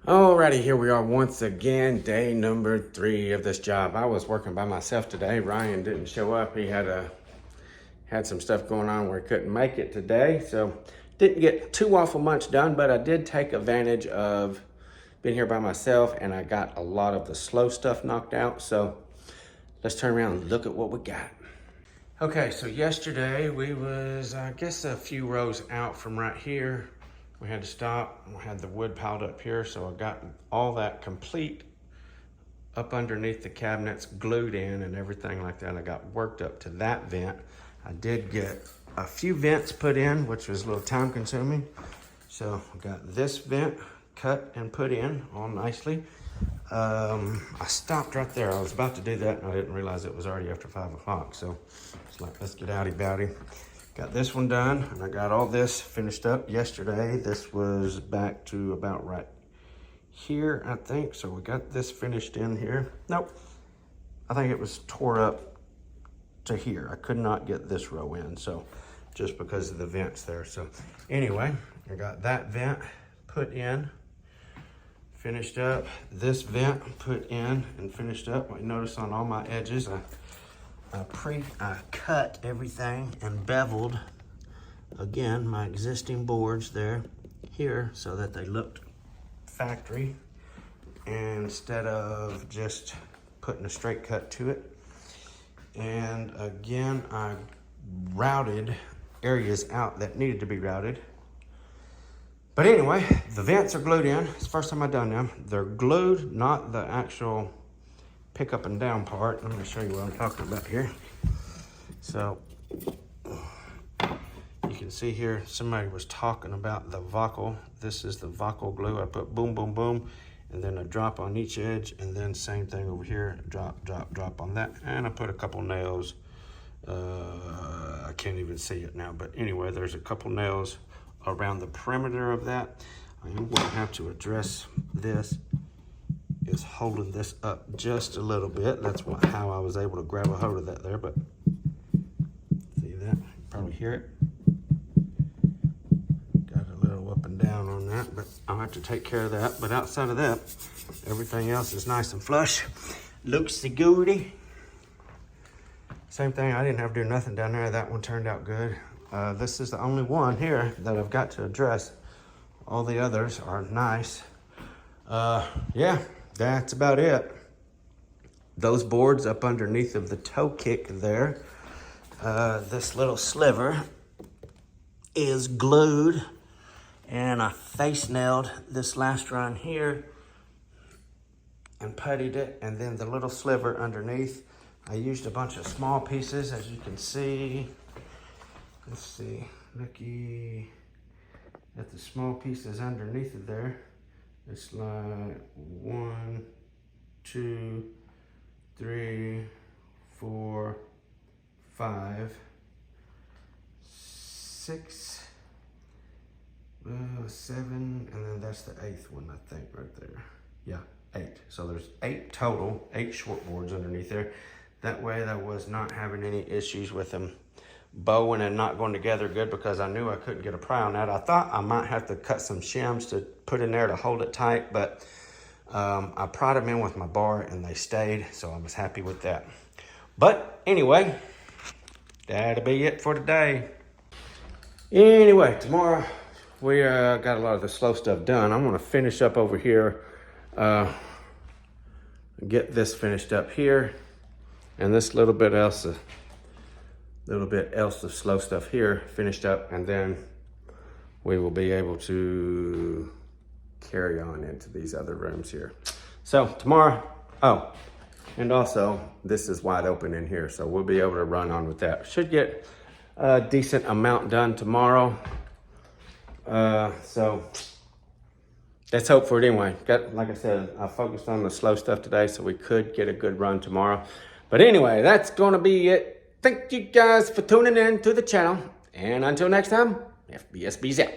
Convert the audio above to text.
Alrighty, here we are once again, day number 3 of this job. I was working by myself today. Ryan didn't show up. He had some stuff going on where he couldn't make it today, so didn't get too awful much done, but I did take advantage of being here by myself, and I got a lot of the slow stuff knocked out. So let's turn around and look at what we got. Okay, so yesterday we was, I guess, a few rows out from right here. We had to stop. We had the wood piled up here, so I got all that complete up underneath the cabinets, glued in and everything like that. I got worked up to that vent. I did get a few vents put in, which was a little time consuming. So I got this vent cut and put in all nicely. I stopped right there. I was about to do that and I didn't realize it was already after 5 o'clock. So it's like, let's get outy bouty. Got this one done, and I got all this finished up yesterday. This was back to about right here, I think. So we got this finished in here. Nope, I think it was tore up to here. I could not get this row in, so just because of the vents there. So anyway, I got that vent put in, finished up. This vent put in and finished up. You notice on all my edges, I cut everything and beveled, again, my existing boards there, here, so that they looked factory instead of just putting a straight cut to it. And again, I routed areas out that needed to be routed. But anyway, the vents are glued in. It's the first time I've done them. They're glued, not the actual pick up and down part. Let me show you what I'm talking about here. So you can see here, somebody was talking about the Vocal. This is the Vocal glue. I put boom, boom, boom, and then a drop on each edge, and then same thing over here, drop, drop, drop on that. And I put a couple nails. I can't even see it now, but anyway, there's a couple nails around the perimeter of that. I am going to have to address this. Is holding this up just a little bit. That's how I was able to grab a hold of that there, but see that? You probably hear it. Got a little up and down on that, but I'll have to take care of that. But outside of that, everything else is nice and flush. Looks goody. Same thing, I didn't have to do nothing down there. That one turned out good. This is the only one here that I've got to address. All the others are nice. Yeah. That's about it. Those boards up underneath of the toe kick there, this little sliver is glued, and I face nailed this last run here and puttied it, and then the little sliver underneath, I used a bunch of small pieces, as you can see. Let's see, looky at the small pieces underneath of there. It's like 1, 2, 3, 4, 5, 6, 7, and then that's the 8th one, I think, right there. Yeah, 8. So there's 8 total, 8 short boards underneath there. That way I was not having any issues with them bowing and not going together good, because I knew I couldn't get a pry on that. I thought I might have to cut some shims to put in there to hold it tight, but I pried them in with my bar and they stayed, so I was happy with that. But anyway, that'll be it for today. Anyway, tomorrow we got a lot of the slow stuff done. I'm going to finish up over here, get this finished up here, and this little bit else of slow stuff here finished up, and then we will be able to carry on into these other rooms here. So tomorrow, oh, and also this is wide open in here, so we'll be able to run on with that. Should get a decent amount done tomorrow. So let's hope for it anyway. Like I said, I focused on the slow stuff today, so we could get a good run tomorrow. But anyway, that's gonna be it. Thank you guys for tuning in to the channel. And until next time, FBSB's out.